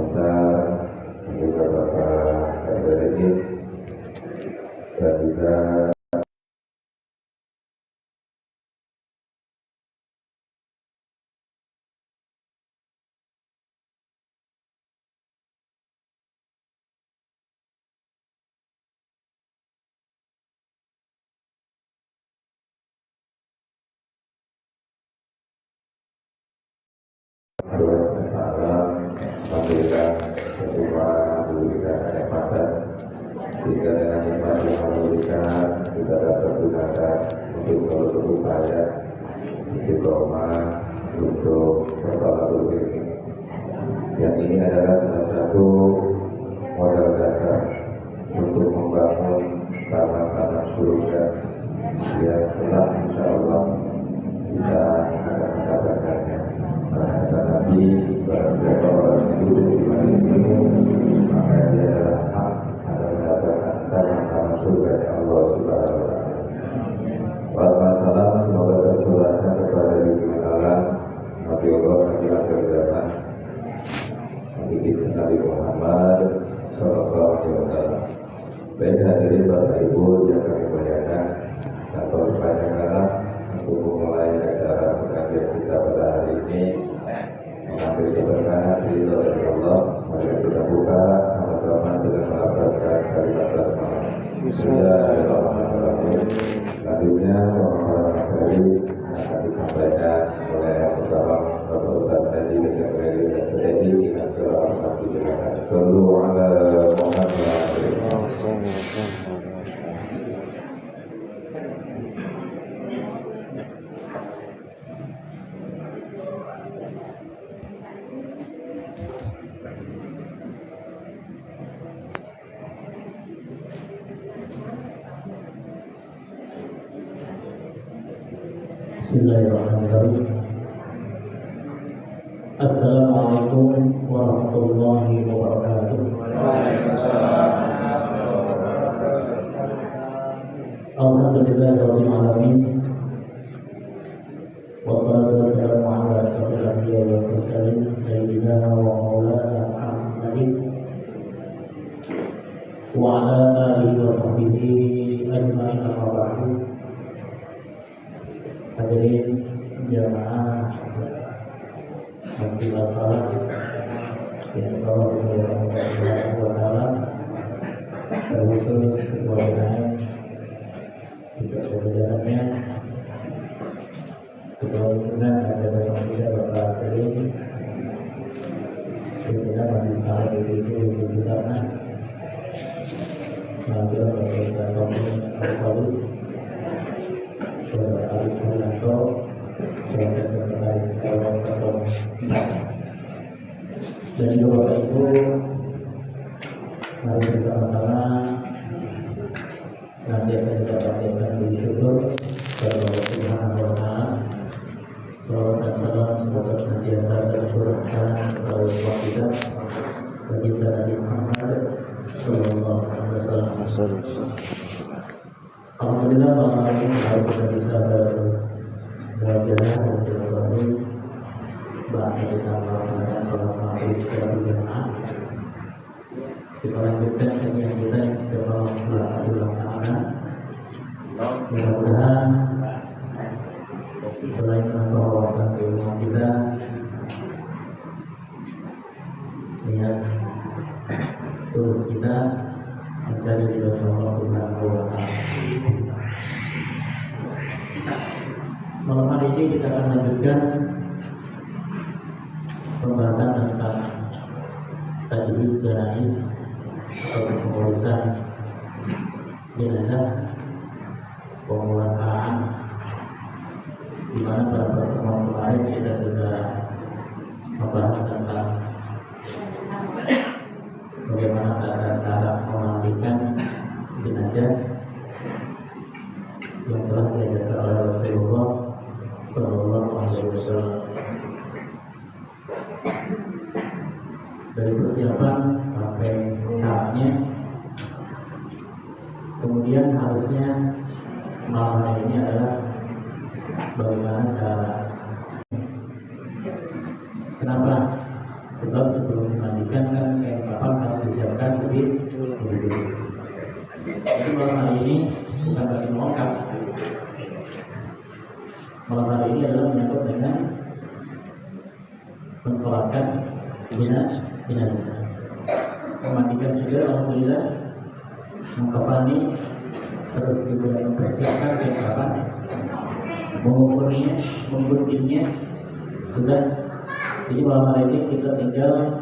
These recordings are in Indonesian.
besar, juga Bapak Kadri, dan juga doa semesta alam, memberikan ketua, memberikan kenikmatan, sehingga dengan nikmat yang memberikan kita dapat gunakan untuk selalu berupaya istiqomah untuk bertolak ini. Yang ini adalah salah satu modal dasar untuk membangun taman-taman surga yang telah insya Allah kita akan mendapatkannya. Kata Nabi, barang siapa orang yang duduk di majlis ilmu, maka dia adalah hak akan mendapatkan taman-taman surga yang Allah Subhanahu wa Ta'ala. Wassalam, semoga tercurahkan kepada junjungan Allah, Nabi Allah, Nabi akhir zaman, Nabi Muhammad Sallallahu Alaihi Wasallam. Baik hadirin Bapak Ibu yang kami muliakan, tanpa berpanjang untuk memulai acara pengajian kita pada hari ini, mengambil keberkahan dari Allah. Mari kita buka sama-sama dengan melafazkan kalimat basmalah. Bismillahirrahmanirrahim. Selanjutnya pemaparan materi akan disampaikan oleh Bapak Ustaz Tadi dengan Meli Tadi dengan segala hormat disilakan. Sallu ala Muhammad. Bismillahirrahmanirrahim. Assalamualaikum warahmatullahi wabarakatuh. Waalaikumsalam. Alhamdulillahirabbil alamin. Wassalatu wassalamu ala asyrofil anbiya'i wal mursalin sayyidina wa maulana Muhammadin wa ala alihi wa sahbihi ajma'in, amma ba'du. Hadirin jamaah Masjid Al-Falah yang insyaallah Subhanahu wa Ta'ala, terkhusus ketua BNN beserta jajarannya, ketua pimpinan ada Bapak Bapak Kadri, pimpinan Majelis Taklim itu di sana, nanti Bapak Ustaz Al-Falis, Sekretaris Wilanto, Sekretaris Kawan Kosong, dan juga Bapak Ibu, mari bersama-sama senantiasa kita panjatkan puji syukur kepada Allah Subhanahu wa Ta'ala. Salawat dan salam semoga senantiasa tercurahkan kepada Rasulullah kita, baginda Nabi Muhammad Sallallahu Alaihi Wasallam. Alhamdulillah malam hari ini kita bisa berjalan bersilaturahmi, bahkan kita melaksanakan sholat maghrib secara berjamaah. Kita lanjutkan kajian kita yang setiap malam Selasa dilaksanakan. Mudah-mudahan selain menambah wawasan keilmuan kita, niat terus kita mencari ridho Allah Subhanahu wa Ta'ala. Malam hari ini kita akan lanjutkan pembahasan tentang tajwid janaiz atau pemulasan jenazah, pemulasan, di mana pada pertemuan kemarin kita sudah membahas tentang bagaimana cara memandikan jenazah yang telah diajarkan oleh Rasulullah Sallallahu Alaihi Wasallam. Dari persiapan sampai caranya, kemudian harusnya malam hari ini adalah bagaimana cara. Kenapa Sebab sebelum dimandikan kan kain kafan harus disiapkan lebih dulu. Jadi malam hari ini bukan bagi melengkap. Malam hari ini adalah menyangkut dengan mensolatkan jenazah. Memandikan sudah, alhamdulillah, mengkafani, terus juga mempersiapkan kain kafan, mengukurnya, mengguntingnya sudah. Jadi malam hari ini kita tinggal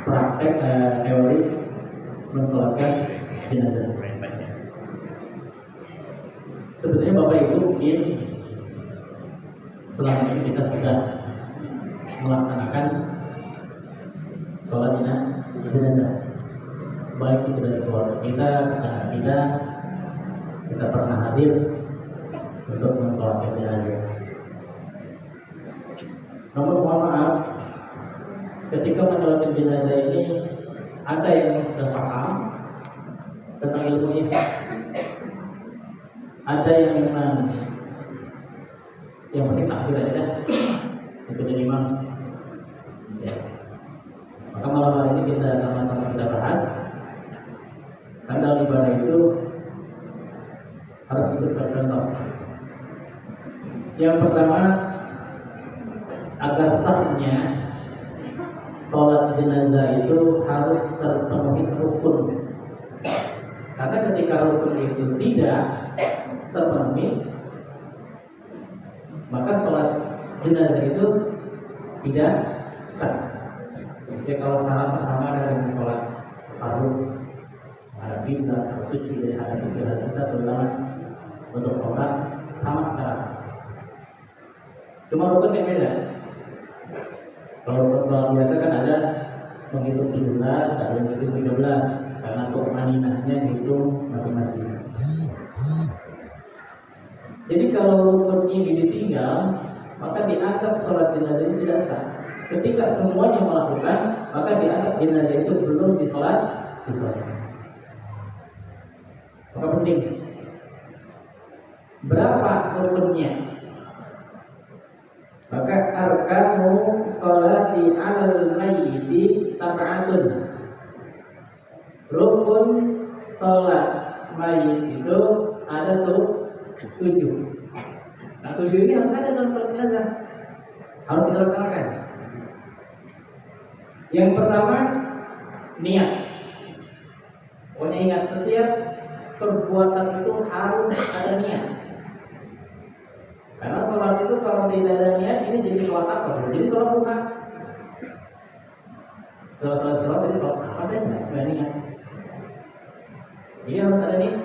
praktek teori mensolatkan jenazah. Sebetulnya Bapak Ibu mungkin selama ini kita sudah melaksanakan sholat jenazah, baik itu dari keluarga kita, tetangga kita pernah hadir untuk mensolatkan jenazah. Namun mohon maaf, ketika mensolatkan jenazah ini ada yang sudah paham tentang ilmunya, ada yang memang yang penting takbir aja itu jadi imam. Ya. Maka malam hari ini kita sama-sama kita bahas tentang ibadah itu harus ikut bercontoh. Yang pertama, agar sahnya sholat jenazah itu harus terpenuhi rukun. Karena ketika rukun itu tidak terpenuhi, maka sholat jenazah itu tidak sah. Ya kalau syarat bersama dengan sholat fardu, ada bid'ah, suci dari hadas itu hadas terutama untuk orang sama syarat. Cuma rukun yang beda. Kalau rukun sholat biasa kan ada menghitung 17, ada yang menghitung 13, karena untuk maninahnya dihitung masing-masing. Jadi kalau rukun ini ditinggal, maka dianggap sholat jenazah itu tidak sah. Ketika semuanya melakukan, maka dianggap jenazah itu belum disolat. Maka penting, berapa rukunnya? Maka arkanu sholati alal mayyiti sab'atun. Rukun sholat mayit itu ada 7. Nah 7 ini harus ada dalam sholat jenazah, harus kita laksanakan. Yang pertama, niat. Pokoknya ingat, setiap perbuatan itu harus ada niat. Karena sholat itu kalau tidak ada niat, ini jadi sholat apa? Jadi sholat bukan. Setelah sholat jadi sholat apa saja? Nggak niat. Jadi harus ada niat.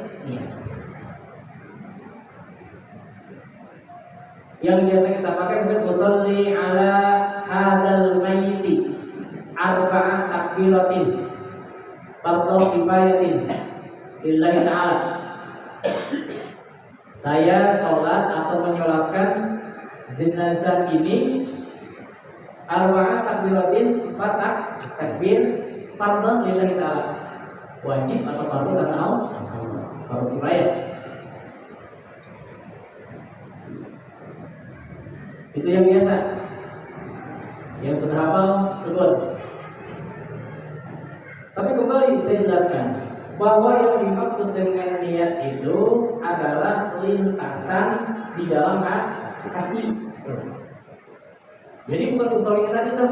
Yang biasa kita pakai untuk usolli ala hadal mayyiti arba'at takbiratin fardhu kifayatin lillahi ta'ala. Saya sholat atau menyolatkan jenazah ini arba'at takbiratin, 4 takbir fardhu lillahi ta'ala, wajib atau fardhu karena Allah, fardhu kifayah. Itu yang biasa, yang sudah hafal syukur. Tapi kembali saya jelaskan bahwa yang dimaksud dengan niat itu adalah lintasan di dalam hati. Jadi bukan usul tadi tuh,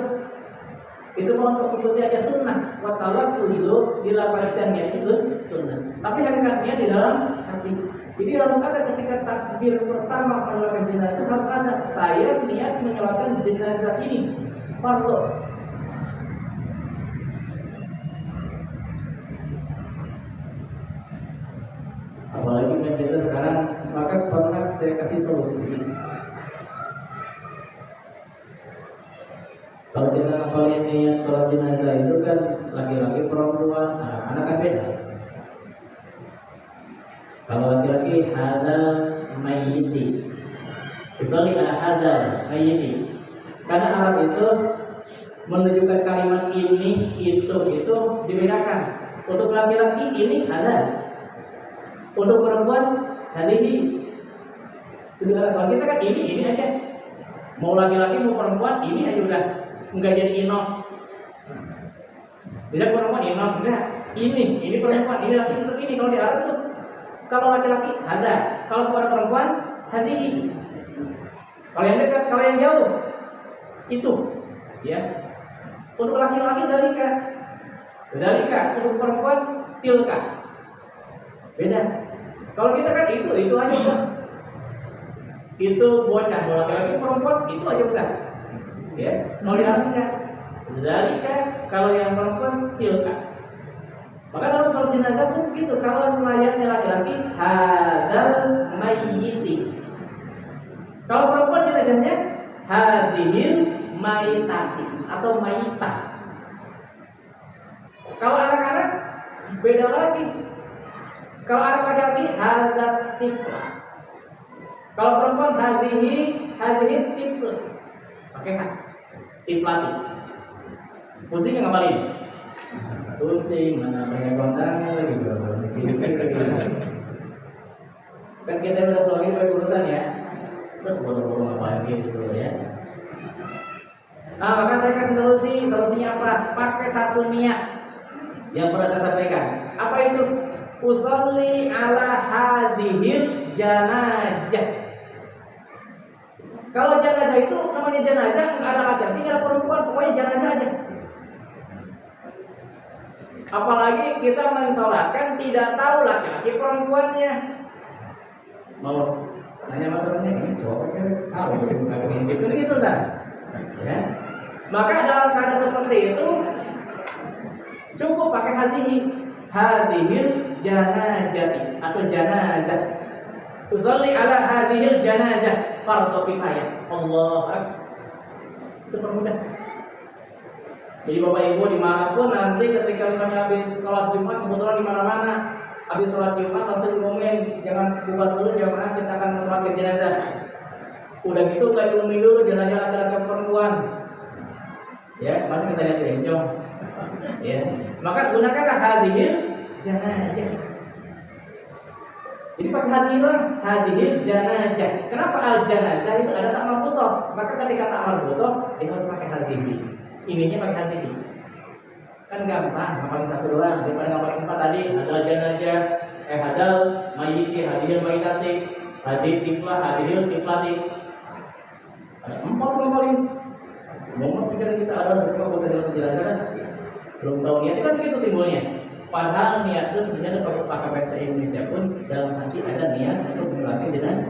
itu mau untuk mengikuti aja sunnah. Watalah tujuh dilapaskan niat itu sunnah. Tapi hakikatnya di dalam hati. Jadi harus ada ketika takbir pertama menyolatkan jenazah, harus ada saya niat menyolatkan jenazah ini fardu. Apalagi kita sekarang, maka pernah saya kasih solusi. Kalau kita ngapalin niat sholat jenazah itu kan laki-laki perempuan, anak kan beda. Kalau laki-laki hadal mayyiti, usolli ala hadal mayyiti. Karena Arab itu menunjukkan kalimat ini, itu dibedakan. Untuk laki-laki ini hadal, untuk perempuan hadihi. Jadi kalau kita kan ini aja. Mau laki-laki mau perempuan ini aja udah, enggak jadi ino. Tidak perempuan imam, enggak. Ini perempuan, ini laki untuk ini. Kalau di Arab itu, kalau laki-laki ada, kalau kepada perempuan hadihi. Kalau yang dekat, kalau yang jauh itu, ya. Untuk laki-laki dalika, untuk perempuan tilka. Beda. Kalau kita kan itu aja udah. Itu bocah, kalau laki-laki perempuan itu aja udah. Ya, kalau di Arab enggak. Dalika, kalau yang perempuan tilka. Maka dalam sholat jenazah pun begitu. Kalau mayatnya laki-laki, hadal mayyiti. Kalau perempuan jenazahnya hadhil maitati atau maitah. Kalau anak-anak beda lagi. Kalau anak laki-laki hadzat tifla. Kalau perempuan hadhihi tifla. Pakai kan? Tiflati. Pusing nggak ngapain? Pusing, mana banyak kontaknya lagi bro. Kan kita udah tuangin banyak urusan ya. Terus boro-boro ngapain gitu ya. Nah, maka saya kasih solusinya apa? Pakai satu niat yang pernah saya sampaikan. Apa itu? Usolli ala hadhil janazah. Kalau jenazah itu namanya jenazah, nggak ada laki-laki, nggak ada perempuan, pokoknya jenazah aja. Apalagi kita mensolatkan tidak tahu laki-laki perempuannya. Mau nanya sama temennya, ini cowok cewek? Ah, bukan gitu kan? Ya. Maka dalam keadaan seperti itu cukup pakai hadhil janazah atau janazah. Usolli ala hadhil janazah fardhu kifayah. Allahu akbar. Itu permudah. Jadi Bapak Ibu dimanapun nanti ketika misalnya habis sholat Jumat, kebetulan di mana-mana habis sholat Jumat langsung ngomongin, jangan buat dulu jamaah, kita akan sholat jenazah. Udah gitu nggak diumumin dulu jenazah laki-laki perempuan. Ya, masih kita lihat enjong. Ya, maka gunakanlah hadhil janazah. Jadi pakai hadhil janazah. Kenapa al janazah itu ada tak marbutoh? Maka ketika tak marbutoh dia harus pakai hadhil. Ininya pakai hadhil. Kan gampang, ngapalin satu doang. Daripada ngapalin empat tadi, hadal janazah, hadal mayyiti, hadhil mayyitati, hadhil tiflah, hadhil tiflati. Ada 4 ngapalin. Ngomong pikiran kita ada bersama usah jalan penjelasan. Belum tahu niatnya kan begitu timbulnya. Padahal niat itu sebenarnya pakai bahasa Indonesia pun dalam hati ada niat untuk menyulatkan jenazah.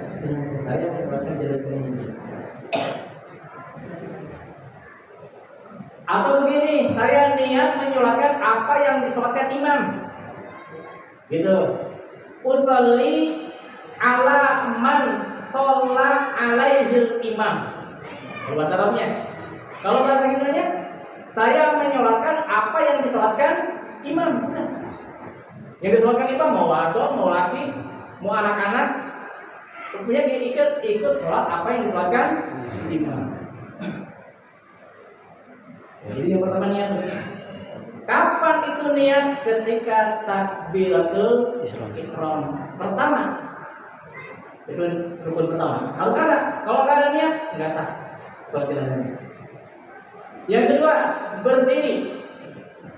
Saya menyulatkan jenazah ini. Atau begini, saya niat menyulatkan apa yang disolatkan imam. Gitu. Usolli ala man sholla alaihil imam. Bahasa Arabnya. Kalau bahasa Indonesia, saya menyolatkan apa yang disolatkan imam. Yang disolatkan imam mau wadon, mau laki, mau anak-anak, tentunya dia ikut sholat apa yang disolatkan imam. Jadi yang pertama niat. Kapan itu niat? Ketika takbiratul ihram pertama. Itu rukun pertama. Harus ada. Kalau nggak ada niat, nggak sah sholat jenazah. Yang kedua, berdiri.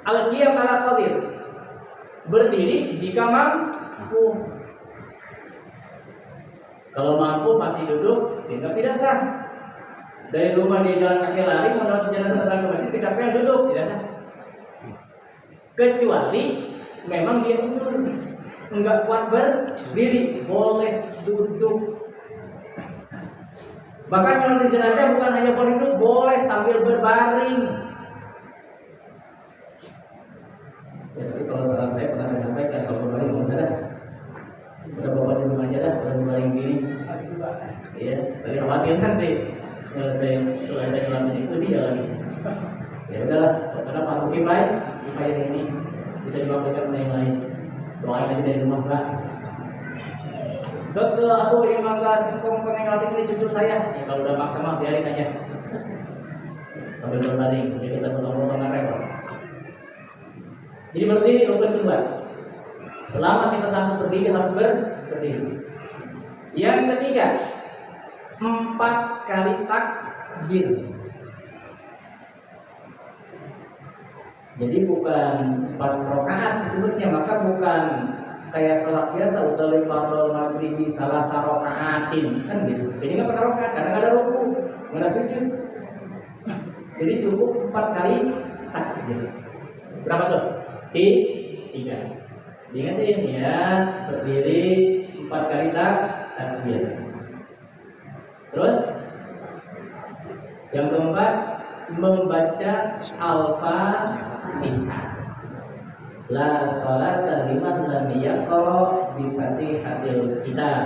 Al-qiyam ala qadir. Berdiri jika mampu. Kalau mampu masih duduk, tidak sah. Dari rumah dia jalan kaki lari, mau lewat jenazah datang ke masjid, kecapean duduk, tidak sah. Kecuali memang dia enggak kuat berdiri, boleh duduk. Bahkan kalau di jenazah bukan hanya boleh duduk, boleh sambil berbaring. Ya, tapi kalau saran saya pernah saya sampaikan, kalau berbaring nggak usah dah. Udah bawa di rumah aja dah, udah berbaring gini. Iya, tadi khawatir nanti selesai ngelamin itu dia lagi. Ya udahlah, karena Pak Mukim baik, upaya ini bisa dilakukan yang lain. Doain aja dari rumah Pak. Ke aku ini mangga komponen latih ini jujur saya. Ya kalau udah maksa mah biarin aja. Sambil berbaring, jadi kita potong-potongan repot. Jadi berdiri rukun kedua. Selama kita sanggup berdiri harus berdiri. Yang ketiga, 4 kali takbir. Jadi bukan 4 rakaat disebutnya, maka bukan kayak sholat biasa usolli fardhu maghribi salasa rakaatin kan gitu. Jadi nggak pakai rakaat karena nggak ada ruku, nggak ada sujud. Jadi cukup 4 kali takbir. Berapa tuh? 3. Diingatin ya, berdiri 4 kali takbir. Terus yang keempat, membaca Al-Fatihah. La sholata liman lam yaqra bi Fatihatil Kitab.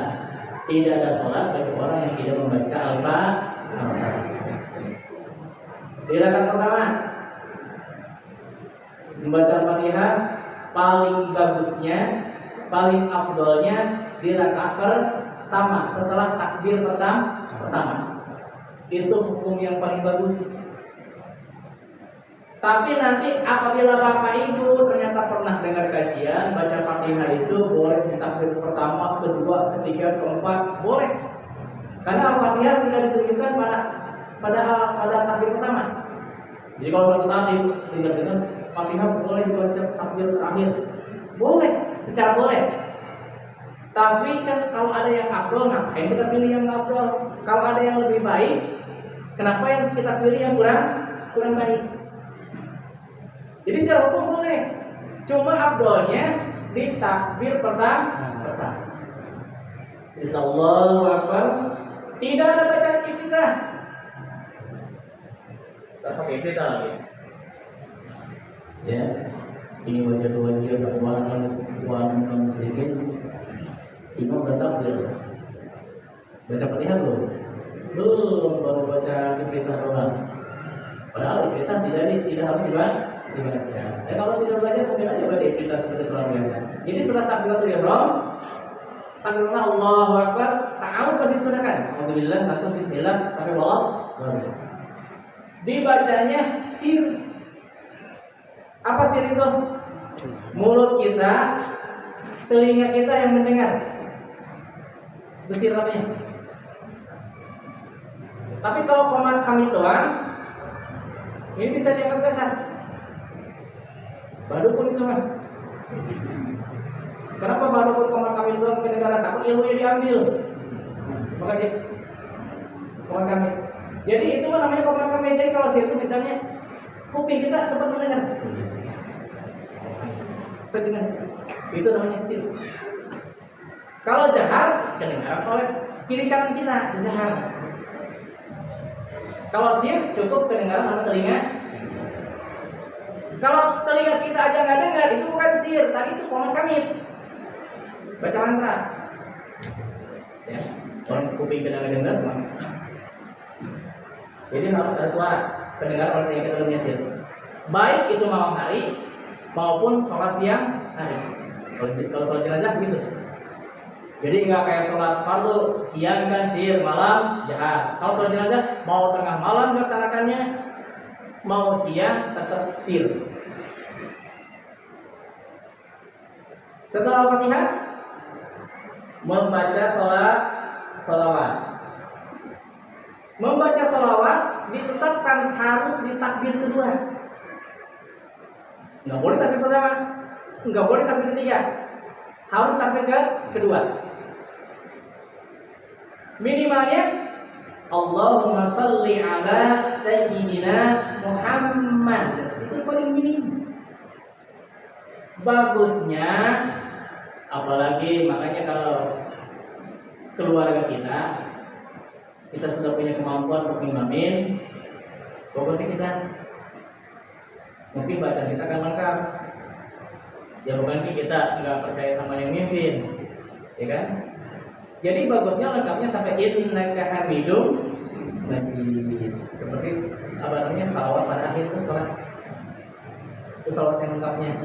Tidak ada sholat bagi orang yang tidak membaca Al-Fatihah. Di rakaat pertama membaca Al-Fatihah paling bagusnya, paling afdolnya di rakaat pertama setelah takbir pertama. Itu hukum yang paling bagus. Tapi nanti apabila Bapak Ibu ternyata pernah dengar kajian baca Fatihah itu boleh di takbir pertama, kedua, ketiga, keempat, boleh. Karena Al-Fatihah tidak ditunjukkan pada takbir pertama. Jadi kalau suatu saat dengan Fatihah boleh dibaca takbir terakhir, boleh, secara boleh. Tapi kan kalau ada yang afdol, ngapain kita pilih yang afdol? Kalau ada yang lebih baik, kenapa yang kita pilih yang kurang baik? Jadi secara hukum boleh, cuma afdolnya di takbir pertama. Allahu Akbar, tidak ada bacaan iftitah. Tak pakai iftitah lagi. Ya, ini wajah satu orang sedikit. Imam udah takbir, baca Fatihah belum, baru baca iftitah doang. Padahal iftitah tidak harus dibaca. Kalau tidak belajar mungkin aja baca iftitah seperti sholat biasa. Jadi setelah takbiratul ihram, takbirullah Allahu Akbar, ta'awud pasti sunahkan. Alhamdulillah, langsung bismillah sampai wallah. Dibacanya sir. Apa sir itu? Mulut kita, telinga kita yang mendengar. Itu sir namanya. Tapi kalau komat kami doang, ini bisa dianggap kasar. Badukun itu kan. Kenapa badukun komat kami doang ke negara takut ilmunya diambil? Maka jadi komat kami. Jadi itu namanya komat kami. Jadi kalau sir itu misalnya kuping kita sempat mendengar. Sedengar. Itu namanya sir. Kalau jahar, kedengaran oleh kiri kanan kita, jahar. Kalau sir cukup kedengaran sama telinga. Kalau telinga kita aja nggak dengar, itu bukan sir, tadi itu komat kamit. Baca mantra. Ya, orang kuping kita nggak dengar, jadi harus ada suara kedengar oleh telinga kita telinga sir. Baik itu malam hari maupun sholat siang hari. Kalau sholat jenazah begitu. Jadi nggak kayak sholat fardu siang kan sir, malam jahat. Kalau sholat jenazah mau tengah malam melaksanakannya, mau siang tetap sir. Setelah Al-Fatihah, membaca sholawat. Membaca sholawat ditetapkan harus di takbir kedua. Nggak boleh takbir pertama, nggak boleh takbir ketiga, harus takbir kedua. Minimalnya Allahumma salli ala Sayyidina Muhammad. Itu paling minim. Bagusnya, apalagi makanya kalau keluarga kita sudah punya kemampuan untuk ngimamin, bagusnya kita mungkin bacaan kita akan lengkap. Ya bukan kita nggak percaya sama yang mimpin, ya kan? Jadi bagusnya lengkapnya sampai innaka hamidum majid. Seperti apa namanya salawat pada akhir itu sholat. Itu salawat yang lengkapnya.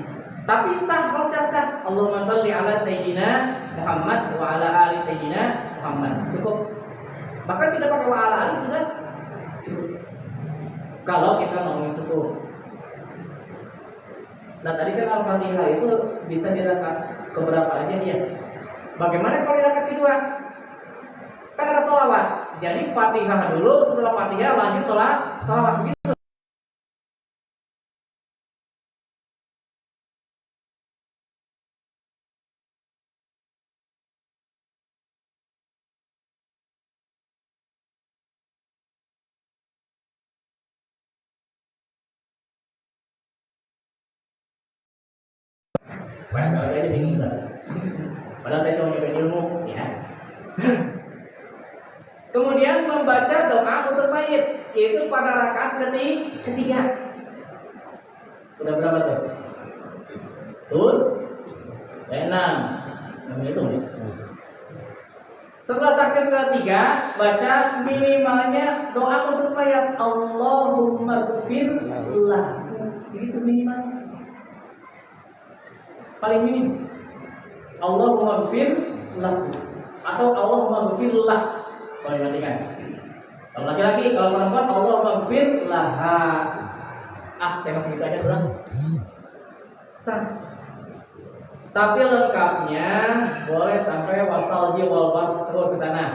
Tapi sah kalau sah. Allahumma sholli ala Sayyidina Muhammad wa ala ali Sayyidina Muhammad. Cukup. Bahkan tidak pakai wa ala ali sudah cukup. Kalau kita ngomongin cukup. Nah tadi kan Al-Fatihah itu bisa dirakaat keberapa aja dia. Bagaimana kalau di rakaat kedua? Kan ada sholawat. Jadi Fatihah dulu, setelah Fatihah lanjut sholawat. Wah, kalau ini bingung Ustaz. Padahal saya cuma nyobain ilmu, ya. Kemudian membaca doa untuk mayit, yaitu pada rakaat ketiga. Udah berapa tuh? Tuh, 6. Namanya itu. Setelah takbir ketiga, baca minimalnya doa untuk mayat, Allahumma gfir lahu. Segitu minimal. Paling minim. Allahumma gfir lahu atau Allahumma gfir lah. Kalau dimatikan. Kalau laki-laki, kalau perempuan Allahumma gfir laha. Saya masih gitu aja ulang. Sah. Tapi lengkapnya boleh sampai wasal wal bar terus ke sana.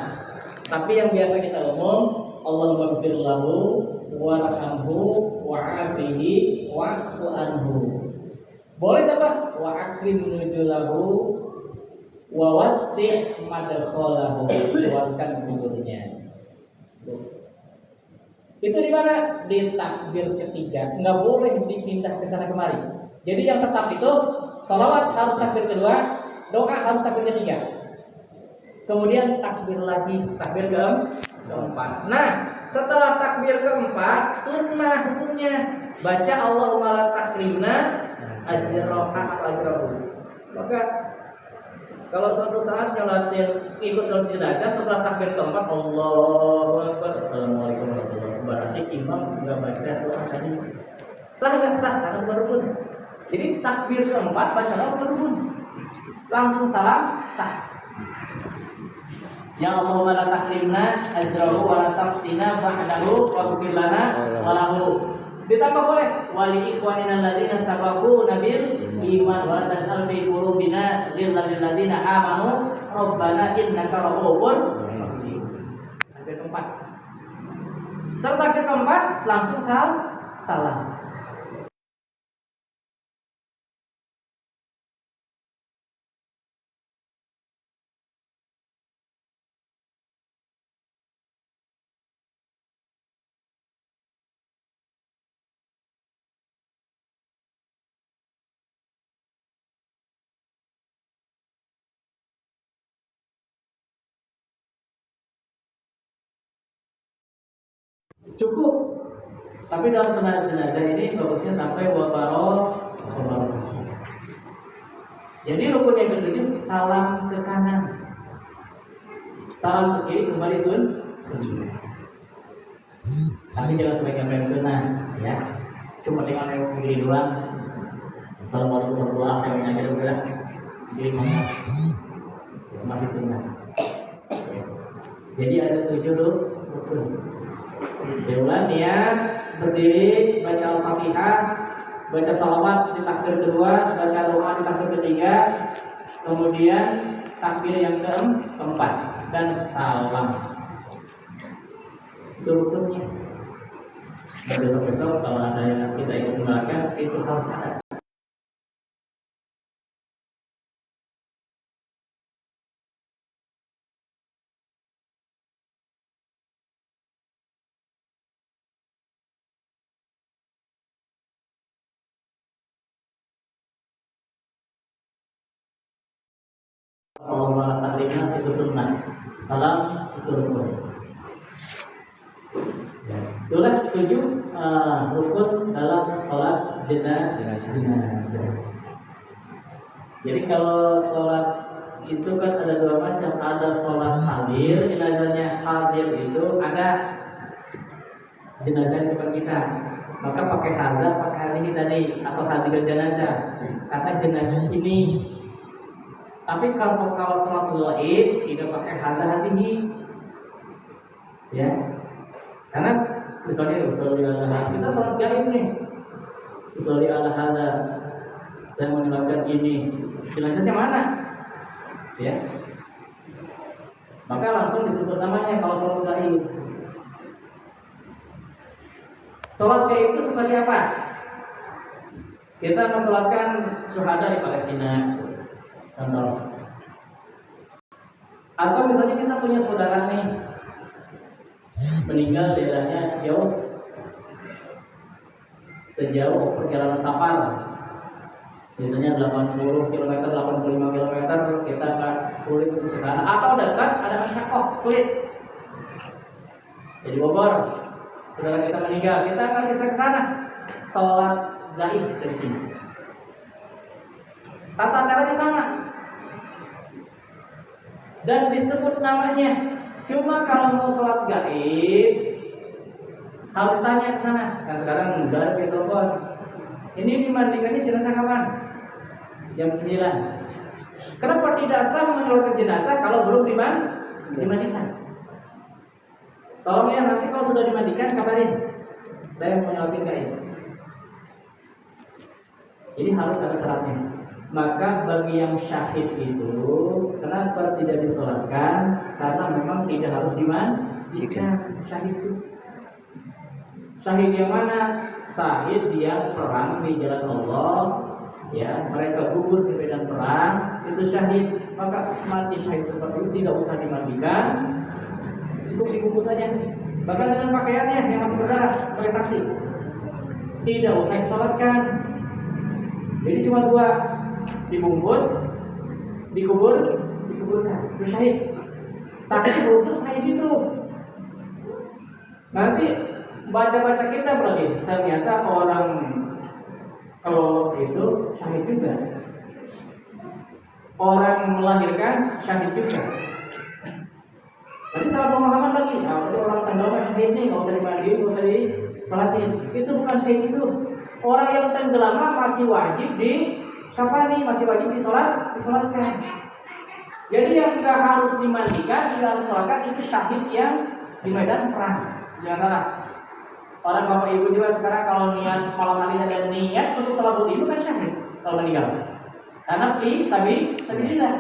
Tapi yang biasa kita umum, Allahumma gfir lahu warhamhu wa'afihi wa'fu anhu. Boleh tambah wa akrim nujulahu wa wassi' madkhalahu, luaskan kuburnya. Itu di mana? Di takbir ketiga. Enggak boleh dipindah ke sana kemari. Jadi yang tetap itu salawat harus takbir kedua, doa harus takbir ketiga. Kemudian takbir lagi, takbir keempat. Nah, setelah takbir keempat, sunnah hukumnya baca Allahumma la tahrimna ajroha atau ajrohu. Maka kalau suatu saat nyolatin ikut dalam jenazah setelah takbir keempat Allahu Akbar, Assalamualaikum warahmatullahi wabarakatuh, berarti imam nggak baca doa tadi. Sah nggak sah? Karena bukan rukun. Jadi takbir keempat baca doa bukan rukun. Langsung salam sah. Ya Allahumma la tahrimna ajrohu wa la taftina ba'dahu wa ghfir lana wa lahu. Ditambah boleh wali ikhwanina alladzina sabaqu nabil iman wa la taj'al fi qulubina ghillan lil ladzina amanu rabbana innaka ra'ufur rahim. Takbir keempat. Setelah keempat langsung salam. Cukup. Tapi dalam jenazah ini bagusnya sampai wabaro. Jadi rukun yang ketujuh salam ke kanan, salam ke kiri kembali Tapi jangan sebagai yang sunnah, ya. Cuma dengan yang kiri doang. Assalamualaikum warahmatullahi wabarakatuh. Saya mengajar udah. Jadi masih sunnah. Jadi ada 7 rukun. Saya ulang, niat berdiri, baca Al-Fatihah, baca salawat di takbir kedua, baca doa di takbir ketiga, kemudian takbir yang keempat dan salam. Itu rukunnya. Dan besok-besok kalau ada yang kita ikut melakukan itu harus ada. Allahumma tahrimna itu sunnah, salam itu rukun. Itulah 7 rukun dalam sholat jenazah. Jadi kalau sholat itu kan ada 2 macam, ada sholat hadir, jenazahnya hadir itu ada jenazah di depan kita, maka pakai hadar, pakai hal ini tadi atau hadir jenazah, karena jenazah ini. Tapi kalau sholat gaib tidak pakai hadar hatihi, ya, karena misalnya kita sholat gaib nih, usolli ala hadar, saya menyebarkan ini, jenazahnya mana, ya, maka langsung disebut namanya kalau sholat gaib. Sholat gaib itu seperti apa? Kita mensolatkan syuhada di Palestina, contoh. Atau misalnya kita punya saudara nih meninggal daerahnya jauh, sejauh perjalanan safar, Misalnya 80 km, 85 km, kita akan sulit untuk ke sana. Atau dekat ada masyakoh, sulit. Jadi Bogor, saudara kita meninggal, kita akan bisa ke sana. Sholat gaib dari sini. Tata caranya sama. Dan disebut namanya. Cuma kalau mau sholat gaib harus tanya ke sana. Nah sekarang udah ada telepon. Ini dimandikannya jenazah kapan? Jam 9. Kenapa tidak sah menyolatkan jenazah kalau belum dimandikan? Tolong ya nanti kalau sudah dimandikan kabarin. Saya mau nyolatin gaib. Ini harus ada syaratnya. Maka bagi yang syahid itu kenapa tidak disolatkan? Karena memang tidak harus dimandikan syahid itu. Syahid yang mana? Syahid yang perang di jalan Allah, ya mereka gugur di medan perang, itu syahid. Maka mati syahid seperti itu tidak usah dimandikan, cukup dibungkus saja. Bahkan dengan pakaiannya yang masih berdarah sebagai saksi, tidak usah disolatkan. Jadi cuma dua, dibungkus, dikuburkan, itu syahid. Tapi khusus syahid itu nanti baca-baca kita berarti ternyata orang kalau itu syahid juga, orang melahirkan syahid juga. Tadi salah pemahaman lagi. Nah, orang tenggelam syahid nih nggak usah dimandiin, nggak usah disolatin. Itu bukan syahid itu. Orang yang tenggelam masih wajib dikafani, masih wajib disolatkan. Jadi yang nggak harus dimandikan, nggak harus disolatkan itu syahid yang di medan perang. Jangan salah. Orang bapak ibu juga sekarang kalau niat malam hari ada niat untuk talabut itu kan syahid kalau meninggal. Karena fi sabilillah.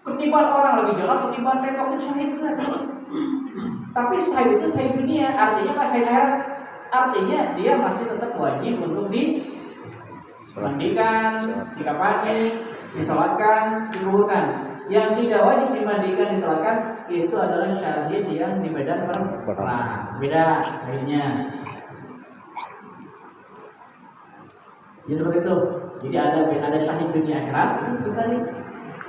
Ketiban orang lagi jalan, ketiban tembok itu syahid juga. Tapi syahid itu syahid dunia, artinya nggak syahid akhirat. Artinya dia masih tetap wajib untuk dimandikan, dikafani, disolatkan, dikuburkan. Yang tidak wajib dimandikan, disolatkan itu adalah syahid yang di medan perang. Beda syahidnya. Jadi seperti itu. Jadi ada syahid dunia akhirat itu tadi.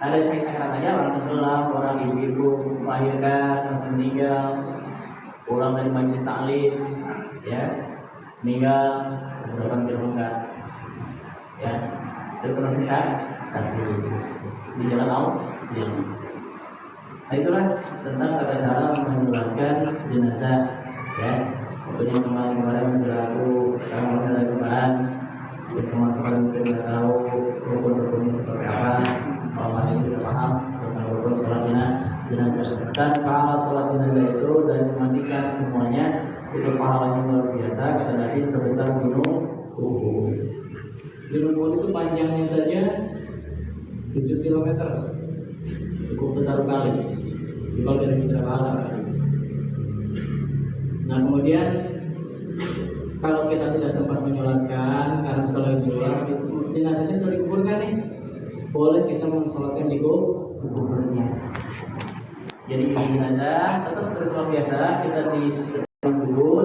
Ada syahid akhirat aja, orang tenggelam, orang ibu-ibu melahirkan, orang meninggal, orang dari majelis taklim, ya meninggal, beberapa dirungkat, ya itu pernah satu di jalan Allah. Nah itulah tentang tata cara menyolatkan jenazah, ya. Pokoknya kemarin sudah aku sekarang masih ada kemarin, teman-teman mungkin nggak tahu rukun-rukunnya seperti apa. Kalau masih sudah paham tentang rukun sholat jenazah dan pahala sholat jenazah itu dan memandikan semuanya itu pahalanya luar biasa. Kata Nabi sebesar gunung Uhud. Gunung Uhud itu panjangnya saja 7 km, cukup besar sekali. Kalau dari bisa pahala. Nah kemudian kalau kita tidak sempat menyolatkan karena sholat jumat, jenazahnya sudah dikuburkan nih. Boleh kita mensolatkan di kuburnya. Jadi ini jenazah tetap seperti sholat biasa, kita dikubur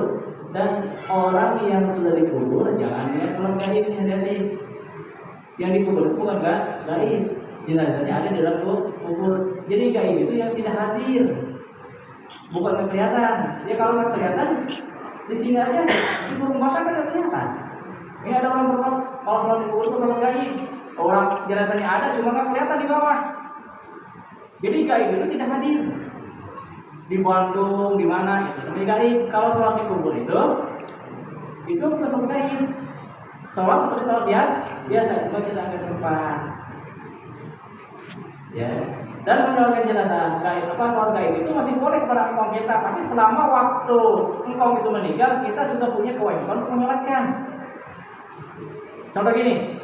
dan orang yang sudah dikubur jangan niat sholat gaib, hati-hati. Yang dikubur itu bukan gaib, jenazahnya ada di dalam kubur. Jadi gaib itu yang tidak hadir, bukan nggak kelihatan. Ya kalau nggak kelihatan di sini aja di kubur masa kan nggak kelihatan. Ini ada orang berkata kalau sholat di kubur itu sholat gaib. Orang jenazahnya ada, cuma nggak kelihatan di bawah. Jadi gaib itu tidak hadir. Di Bandung, di mana itu namanya gaib. Kalau sholat di kubur itu bukan sholat gaib. Sholat seperti sholat biasa, cuma kita nggak sempat. Ya. Dan menyolatkan jenazah gaib, sholat gaib itu masih boleh kepada engkau kita, tapi selama waktu engkau itu meninggal, kita sudah punya kewajiban untuk menyolatkan. Contoh gini.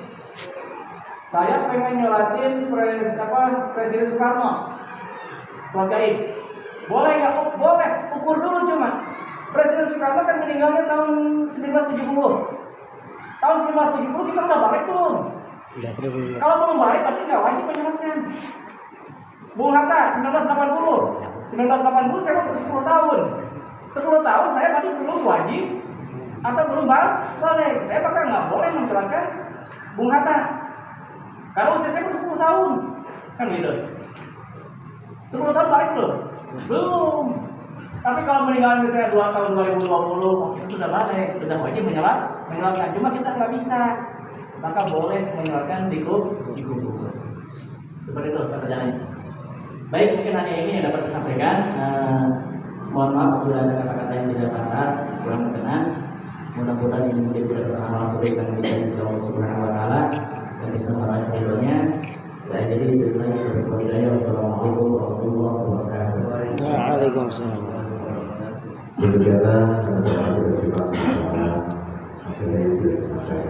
Saya pengen nyolatin Presiden Soekarno, sholat gaib. Boleh nggak? Boleh. Ukur dulu cuma. Presiden Soekarno kan meninggalnya tahun 1970. Tahun 1970 kita udah balik belum? Kalau belum balik berarti nggak wajib menyolatkan. Bung Hatta 1980. 1980 saya umur 10 tahun. 10 tahun saya berarti belum wajib atau belum balik, saya bahkan nggak boleh mencuratkan Bung Hatta. Karena usia saya 10 tahun, kan gitu. 10 tahun balik belum? Belum. Tapi kalau meninggal misalnya 2 tahun 2020, itu sudah balik, sudah wajib menyolatkan. Cuma kita nggak bisa, maka boleh menyolatkan di kubur. Seperti itu pertanyaannya. Baik, mungkin hanya ini yang dapat saya sampaikan. Mohon maaf apabila ada kata-kata yang tidak pantas, kurang berkenan. Mudah-mudahan ini mungkin bisa beramal kebaikan kita insya Allah Subhanahu Wa Taala dan kita meraih ridhonya. Saya jadi itu lagi berhidayah. Wassalamualaikum warahmatullahi wabarakatuh. Waalaikumsalam. Demikianlah sama-sama kita simak bersama. Akhirnya sudah disampaikan